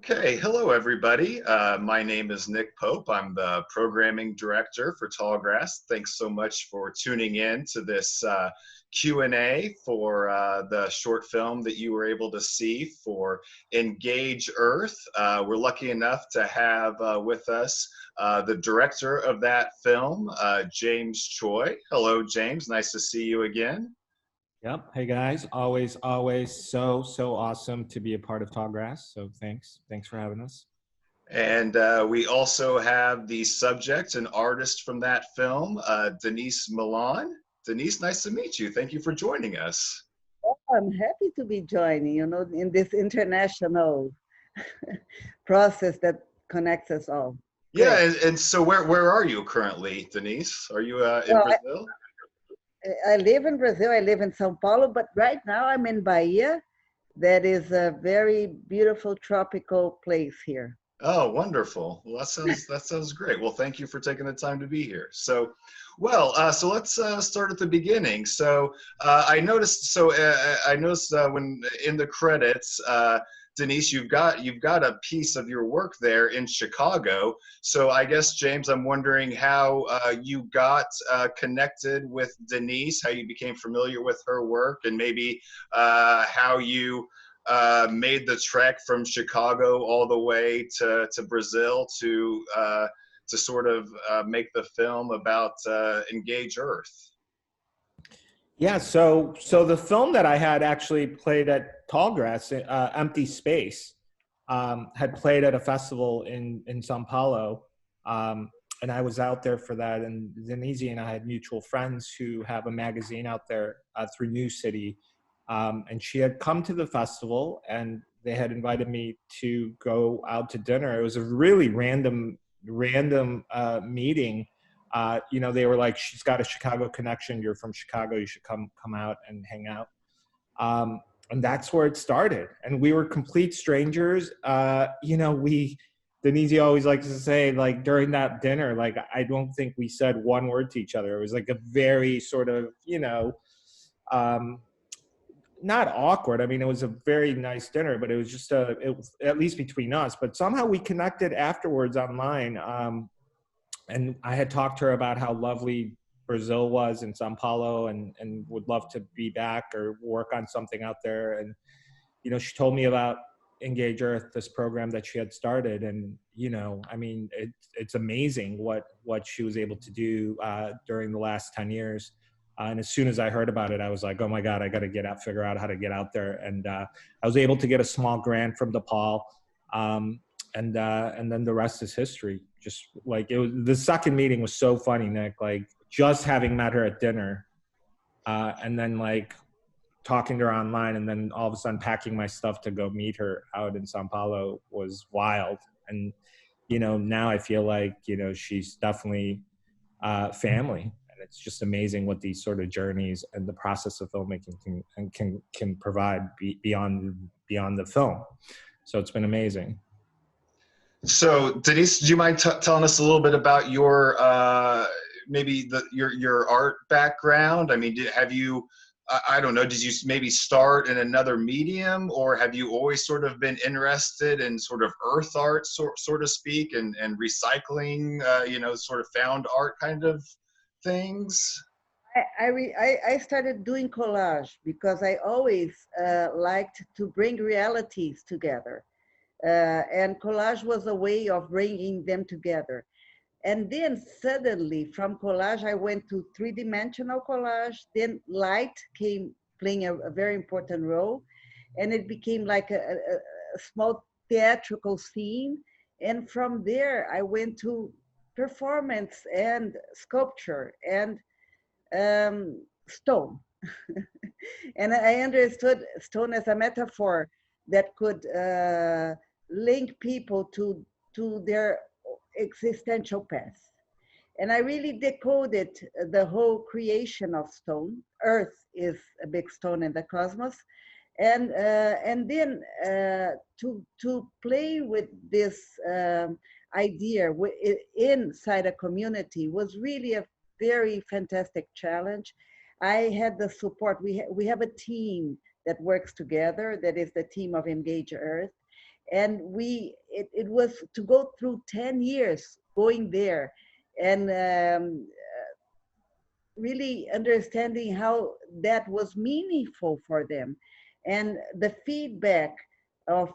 Okay, hello everybody. My name is Nick Pope. I'm the programming director for Tallgrass. Thanks so much for tuning in to this Q&A for the short film that you were able to see for Engage Earth. We're lucky enough to have with us the director of that film, James Choi. Hello, James. Nice to see you again. Yep. Hey guys, always so awesome to be a part of Tallgrass. So thanks for having us. And we also have the subject and artist from that film, Denise Milan. Denise, nice to meet you. Thank you for joining us. Oh, I'm happy to be joining, in this international process that connects us all. Yeah, and so where are you currently, Denise? Are you in Brazil? I live in Brazil. I live in São Paulo, but right now I'm in Bahia. That is a very beautiful tropical place here. Oh, wonderful. Well, that sounds great. Well, thank you for taking the time to be here. So, so let's start at the beginning. So I noticed. I noticed when in the credits, Denise, you've got a piece of your work there in Chicago. So I guess, James, I'm wondering how you got connected with Denise, how you became familiar with her work, and maybe how you made the trek from Chicago all the way to Brazil to sort of make the film about Engage Earth. Yeah, so the film that I had actually played at Tallgrass, Empty Space, had played at a festival in São Paulo, and I was out there for that. And Denise and I had mutual friends who have a magazine out there through New City, and she had come to the festival, and they had invited me to go out to dinner. It was a really random meeting. They were like, she's got a Chicago connection. You're from Chicago. You should come out and hang out. And that's where it started. And we were complete strangers. Denise always likes to say, like, during that dinner, like, I don't think we said one word to each other. It was like a very sort of, not awkward. I mean, it was a very nice dinner, but it was just it was at least between us. But somehow we connected afterwards online. And I had talked to her about how lovely Brazil was in Sao Paulo and would love to be back or work on something out there. And, she told me about Engage Earth, this program that she had started. And, I mean, it's amazing what she was able to do during the last 10 years. And as soon as I heard about it, I was like, oh my God, I got to figure out how to get out there. And I was able to get a small grant from DePaul. And then the rest is history. Just like the second meeting was so funny, Nick, like just having met her at dinner and then like talking to her online and then all of a sudden packing my stuff to go meet her out in Sao Paulo was wild. And, now I feel like, she's definitely family. And it's just amazing what these sort of journeys and the process of filmmaking can provide beyond the film. So it's been amazing. So, Denise, do you mind telling us a little bit about your maybe your art background? I mean, have you? I don't know. Did you maybe start in another medium, or have you always sort of been interested in sort of earth art, so to speak, and recycling? Sort of found art kind of things. I started doing collage because I always liked to bring realities together. And collage was a way of bringing them together. And then suddenly from collage, I went to three-dimensional collage. Then light came playing a very important role. And it became like a small theatrical scene. And from there, I went to performance and sculpture and stone. And I understood stone as a metaphor that could link people to their existential past. And I really decoded the whole creation of stone. Earth is a big stone in the cosmos. And then to play with this idea inside a community was really a very fantastic challenge. I had the support. We have a team that works together, that is the team of Engage Earth. And it was to go through 10 years going there, and really understanding how that was meaningful for them, and the feedback of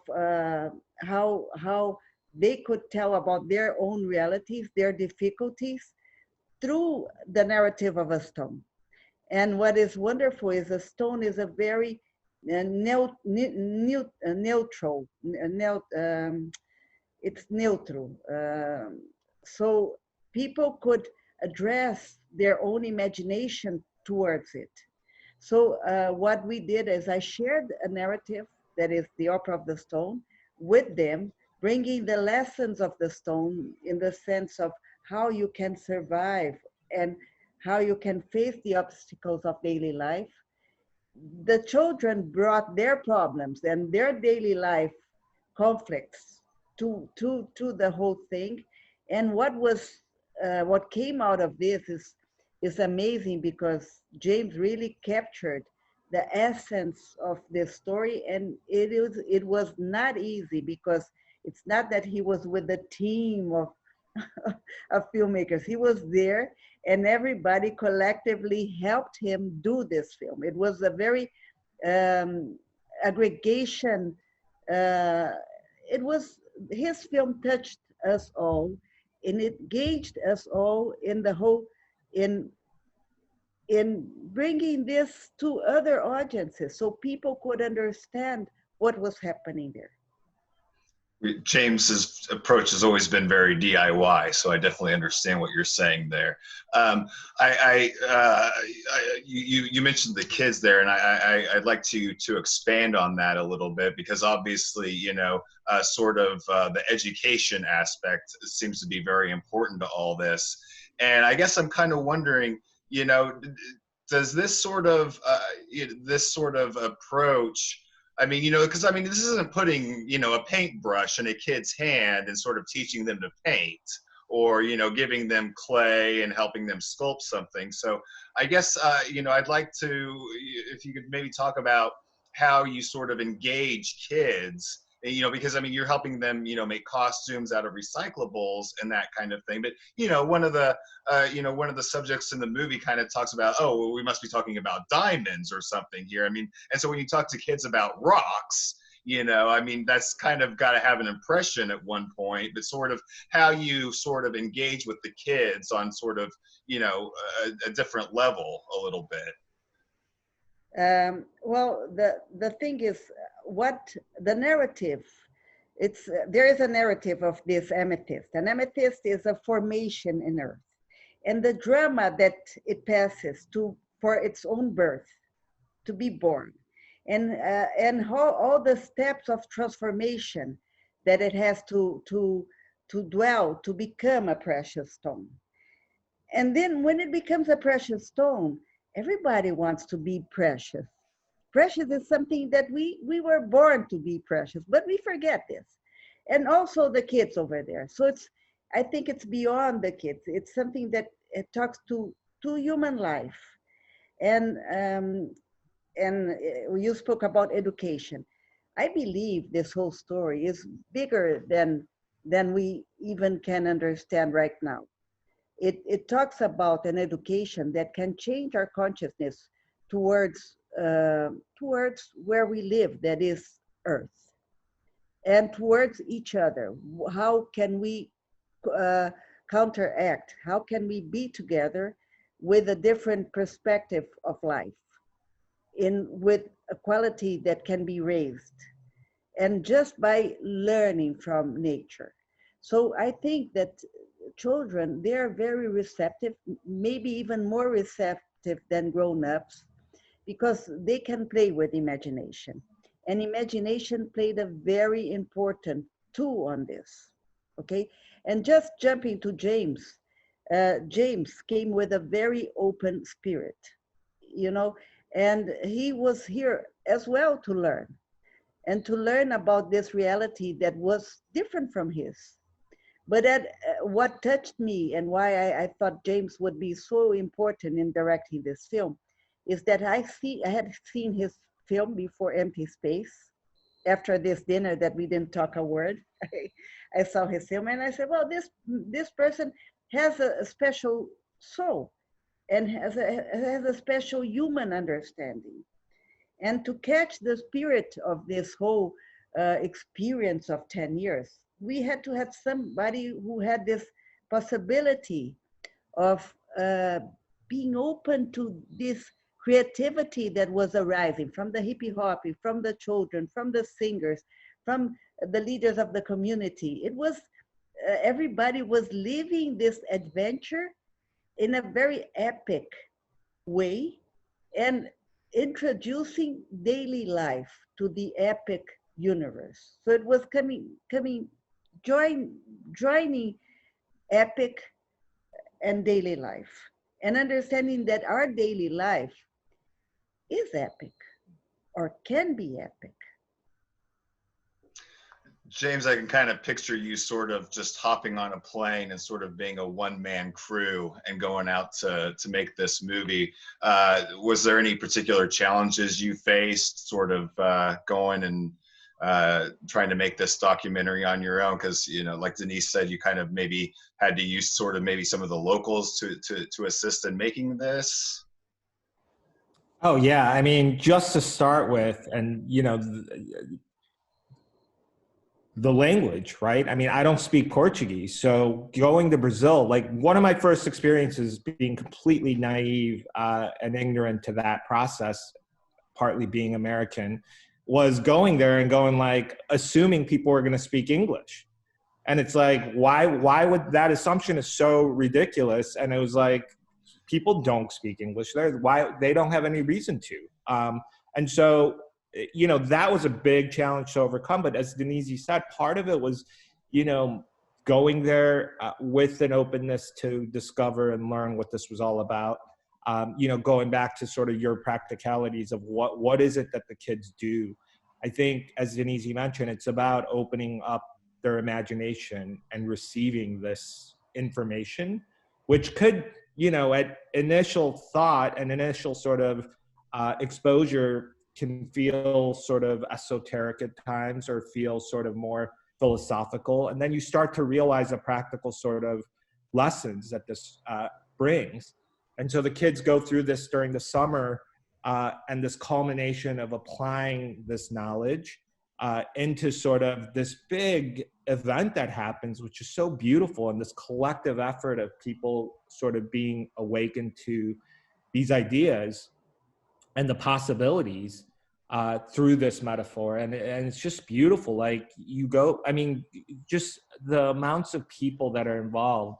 how they could tell about their own realities, their difficulties, through the narrative of a stone. And what is wonderful is a stone is a very neutral, it's neutral. So people could address their own imagination towards it. So what we did is I shared a narrative that is the Opera of the Stone with them, bringing the lessons of the stone in the sense of how you can survive and how you can face the obstacles of daily life. The children brought their problems and their daily life conflicts to the whole thing. And what came out of this is amazing, because James really captured the essence of this story. And it was not easy, because it's not that he was with a team of of filmmakers. He was there, and everybody collectively helped him do this film. It was a very aggregation. It was his film touched us all, and it engaged us all in the whole in bringing this to other audiences, so people could understand what was happening there. James's approach has always been very DIY, so I definitely understand what you're saying there. You mentioned the kids there, and I'd like to expand on that a little bit, because obviously, you know, the education aspect seems to be very important to all this. And I guess I'm kind of wondering, you know, does this sort of approach, I mean, you know, because I mean, this isn't putting, you know, a paintbrush in a kid's hand and sort of teaching them to paint, or, you know, giving them clay and helping them sculpt something. So I guess, you know, I'd like to, if you could maybe talk about how you sort of engage kids, you know, because I mean, you're helping them, you know, make costumes out of recyclables and that kind of thing. But, you know, one of the subjects in the movie kind of talks about, oh, well, we must be talking about diamonds or something here. I mean, and so when you talk to kids about rocks, you know, I mean, that's kind of got to have an impression at one point, but sort of how you sort of engage with the kids on sort of, you know, a different level a little bit. Well, the thing is, what the narrative, there is a narrative of this amethyst. An amethyst is a formation in earth, and the drama that it passes for its own birth, to be born, and how all the steps of transformation that it has to dwell to become a precious stone. And then when it becomes a precious stone, everybody wants to be precious. Precious is something that we were born to be precious, but we forget this. And also the kids over there. So I think it's beyond the kids. It's something that it talks to human life. And you spoke about education. I believe this whole story is bigger than we even can understand right now. It talks about an education that can change our consciousness towards where we live, that is Earth, and towards each other. How can we counteract? How can we be together with a different perspective of life, with a quality that can be raised, and just by learning from nature? So I think that children, they're very receptive, maybe even more receptive than grown-ups, because they can play with imagination. And imagination played a very important tool on this, okay? And just jumping to James, James came with a very open spirit, you know, and he was here as well to learn, and to learn about this reality that was different from his. But what touched me, and why I thought James would be so important in directing this film, is that I had seen his film before, Empty Space, after this dinner that we didn't talk a word. I saw his film and I said, well, this person has a special soul and has a special human understanding. And to catch the spirit of this whole experience of 10 years, we had to have somebody who had this possibility of being open to this creativity that was arising from the hippie hoppy, from the children, from the singers, from the leaders of the community. It was, everybody was living this adventure in a very epic way and introducing daily life to the epic universe. So it was joining epic and daily life, and understanding that our daily life is epic or can be epic. James, I can kind of picture you sort of just hopping on a plane and sort of being a one-man crew and going out to make this movie. Was there any particular challenges you faced sort of going and trying to make this documentary on your own? Because, you know, like Denise said, you kind of maybe had to use sort of maybe some of the locals to assist in making this. Oh yeah, I mean, just to start with, and you know, the language, right? I mean, I don't speak Portuguese, so going to Brazil, like one of my first experiences being completely naive and ignorant to that process, partly being American, was going there and going like, assuming people were going to speak English. And it's like, why would that assumption is so ridiculous? And it was like, people don't speak English there. Why? They don't have any reason to. And so, you know, that was a big challenge to overcome. But as Denise said, part of it was, you know, going there with an openness to discover and learn what this was all about. You know, going back to sort of your practicalities of what is it that the kids do. I think, as Denise mentioned, it's about opening up their imagination and receiving this information, which could, you know, at initial thought and initial sort of exposure can feel sort of esoteric at times or feel sort of more philosophical. And then you start to realize the practical sort of lessons that this brings. And so the kids go through this during the summer and this culmination of applying this knowledge into sort of this big event that happens, which is so beautiful, and this collective effort of people sort of being awakened to these ideas and the possibilities through this metaphor. And it's just beautiful. Like you go, I mean, just the amounts of people that are involved,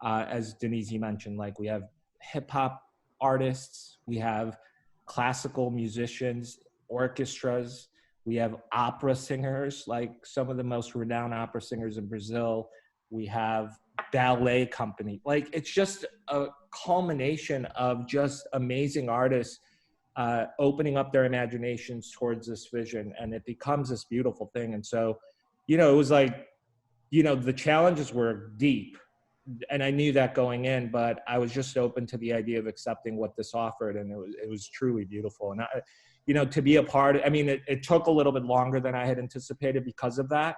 as Denise mentioned, like we have hip hop artists, we have classical musicians, orchestras, we have opera singers, like some of the most renowned opera singers in Brazil. We have ballet company. Like it's just a culmination of just amazing artists opening up their imaginations towards this vision, and it becomes this beautiful thing. And so, you know, it was like, you know, the challenges were deep, and I knew that going in, but I was just open to the idea of accepting what this offered, and it was truly beautiful. And I, you know, to be a part, I mean, it took a little bit longer than I had anticipated because of that.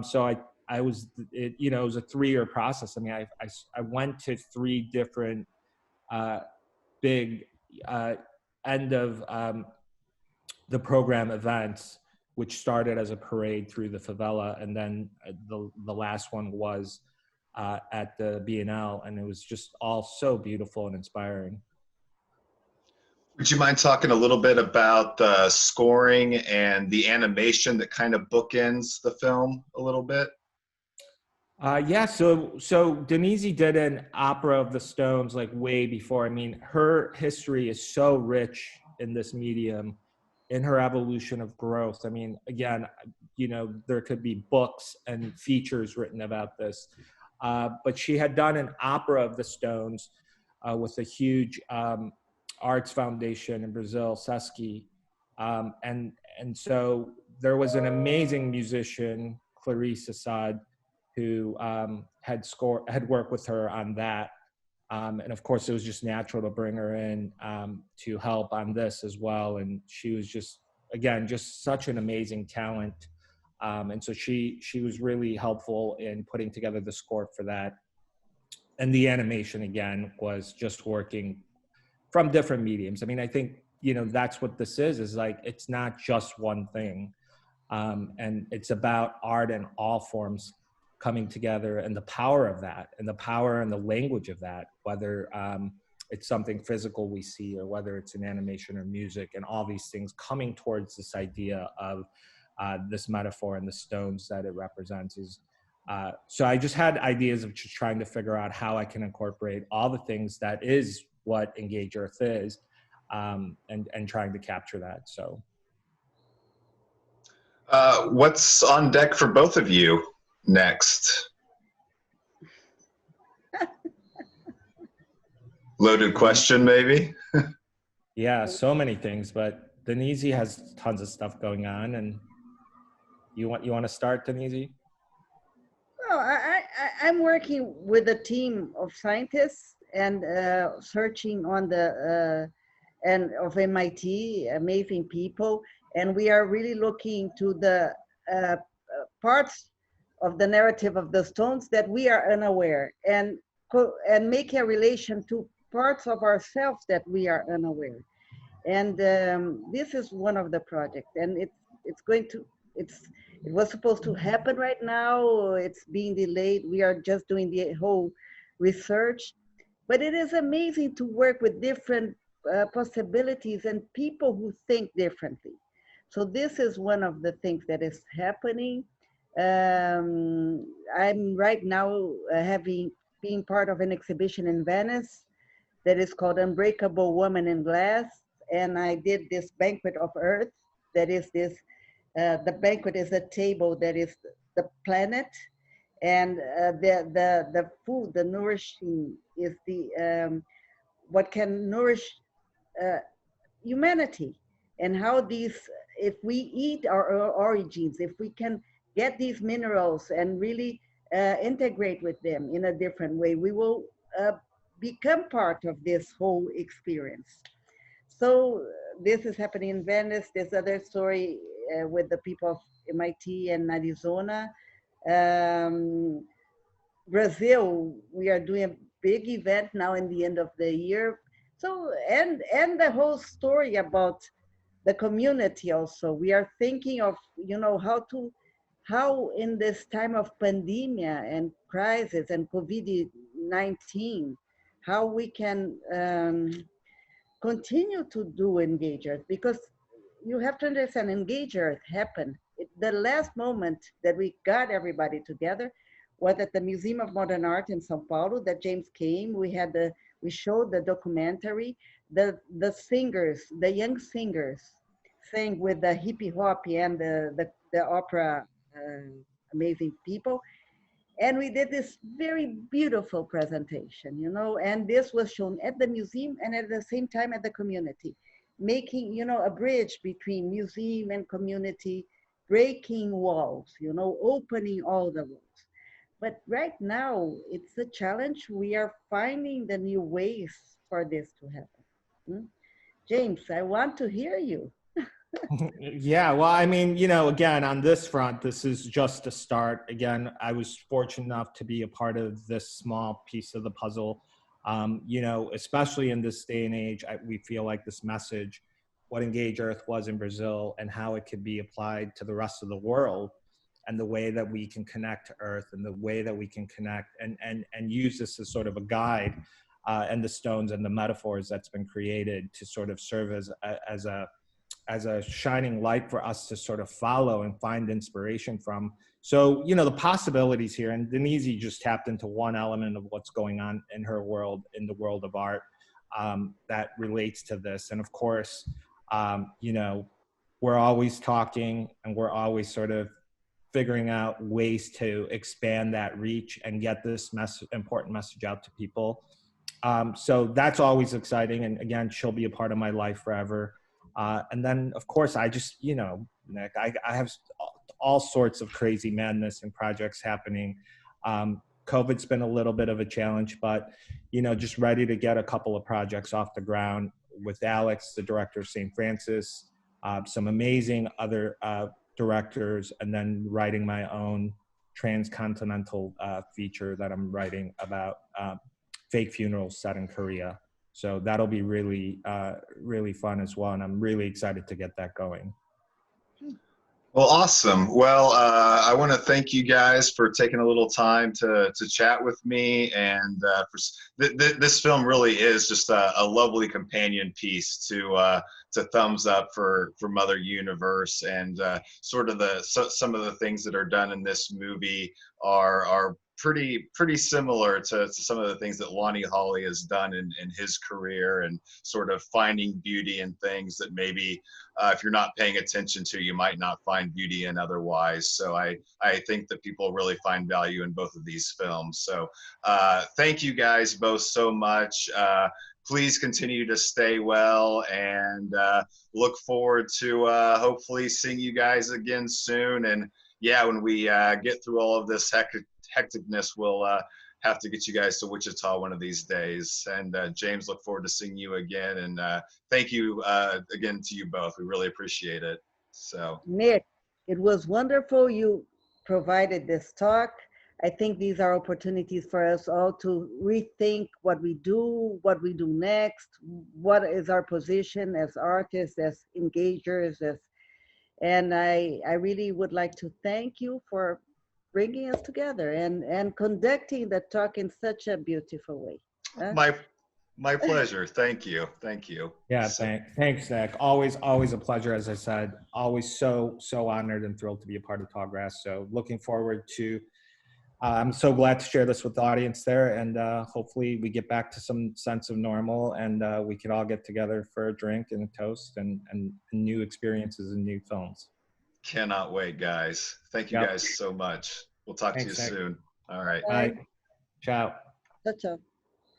So I was, you know, it was a 3-year process. I mean, I went to 3 different big end of the program events, which started as a parade through the favela, and then the last one was at the Bienal, and it was just all so beautiful and inspiring. Would you mind talking a little bit about the scoring and the animation that kind of bookends the film a little bit? Yeah, so Denise did an opera of the Stones like way before. I mean, her history is so rich in this medium, in her evolution of growth. I mean, again, you know, there could be books and features written about this, but she had done an opera of the Stones with a huge arts foundation in Brazil, Sesc, and so there was an amazing musician, Clarice Assad, who had worked with her on that. And of course, it was just natural to bring her in to help on this as well. And she was just again, just such an amazing talent. And so she was really helpful in putting together the score for that. And the animation, again, was just working from different mediums. I mean, I think, you know, that's what this is like, it's not just one thing. And it's about art in all forms coming together, and the power of that, and the power and the language of that, whether it's something physical we see, or whether it's an animation or music, and all these things coming towards this idea of this metaphor and the stones that it represents is, so I just had ideas of just trying to figure out how I can incorporate all the things that is what Engage Earth is, and trying to capture that. So what's on deck for both of you next? Loaded question, maybe? yeah, so many things, but Denise has tons of stuff going on, and you want to start, Denise? Well, I'm working with a team of scientists and searching on the and of MIT, amazing people, and we are really looking to the parts of the narrative of the stones that we are unaware, and make a relation to parts of ourselves that we are unaware. And this is one of the projects, and it's going to it was supposed to happen right now. It's being delayed. We are just doing the whole research, but it is amazing to work with different possibilities and people who think differently. So this is one of the things that is happening. I'm right now being part of an exhibition in Venice that is called Unbreakable Woman in Glass. And I did this banquet of earth. That is this, the banquet is a table that is the planet, and the food, the nourishing is the, what can nourish humanity, and how these, if we eat our origins, if we can get these minerals and really integrate with them in a different way, we will become part of this whole experience. So this is happening in Venice. There's other story with the people of MIT and Arizona. Brazil, we are doing a big event now in the end of the year. So, and the whole story about the community also. We are thinking of, you know, how in this time of pandemic and crisis and COVID-19, how we can continue to do Engage Earth, because you have to understand, Engage Earth happened. The last moment that we got everybody together was at the Museum of Modern Art in São Paulo, that James came. We showed the documentary, the singers, the young singers sang with the hippie hop and the opera, amazing people. And we did this very beautiful presentation, you know, and this was shown at the museum and at the same time at the community, making, you know, a bridge between museum and community, breaking walls, you know, opening all the walls. But right now, it's a challenge. We are finding the new ways for this to happen. Hmm? James, I want to hear you. Yeah, well, I mean, you know, again, on this front, this is just a start. Again, I was fortunate enough to be a part of this small piece of the puzzle. You know, especially in this day and age, we feel like this message, what Engage Earth was in Brazil and how it could be applied to the rest of the world, and the way that we can connect to Earth, and the way that we can connect and use this as sort of a guide, and the stones and the metaphors that's been created to sort of serve as a shining light for us to sort of follow and find inspiration from. So, you know, the possibilities here, and Denise just tapped into one element of what's going on in her world, in the world of art, that relates to this. And of course, you know, we're always talking and we're always sort of figuring out ways to expand that reach and get this important message out to people. So that's always exciting. And again, she'll be a part of my life forever. And then, of course, I just, you know, Nick, I have all sorts of crazy madness and projects happening. COVID's been a little bit of a challenge, but, you know, just ready to get a couple of projects off the ground with Alex, the director of St. Francis. some amazing other directors, and then writing my own transcontinental feature that I'm writing about fake funerals set in Korea. So that'll be really, really fun as well. And I'm really excited to get that going. Well, awesome. Well, I want to thank you guys for taking a little time to chat with me. And this film really is just a lovely companion piece to Thumbs Up for Mother Universe. And sort of some of the things that are done in this movie are pretty similar to some of the things that Lonnie Hawley has done in his career, and sort of finding beauty in things that maybe if you're not paying attention to, you might not find beauty in otherwise. So I think that people really find value in both of these films. So thank you guys both so much. Please continue to stay well, and look forward to hopefully seeing you guys again soon. And yeah, when we get through all of this hecticness, we'll have to get you guys to Wichita one of these days. And James, look forward to seeing you again. And thank you again to you both. We really appreciate it. So Nick, it was wonderful you provided this talk. I think these are opportunities for us all to rethink what we do next, what is our position as artists, as engagers, and I really would like to thank you for bringing us together and conducting the talk in such a beautiful way. Huh? My pleasure. Thank you. Thank you. Yeah, thanks, Nick. Always a pleasure. As I said, always so honored and thrilled to be a part of Tallgrass. So looking forward to. I'm so glad to share this with the audience there, and hopefully we get back to some sense of normal, and we can all get together for a drink and a toast and new experiences and new films. Cannot wait, guys. Thank you guys so much. We'll talk to you soon. All right. Bye. Ciao. Ciao, ciao.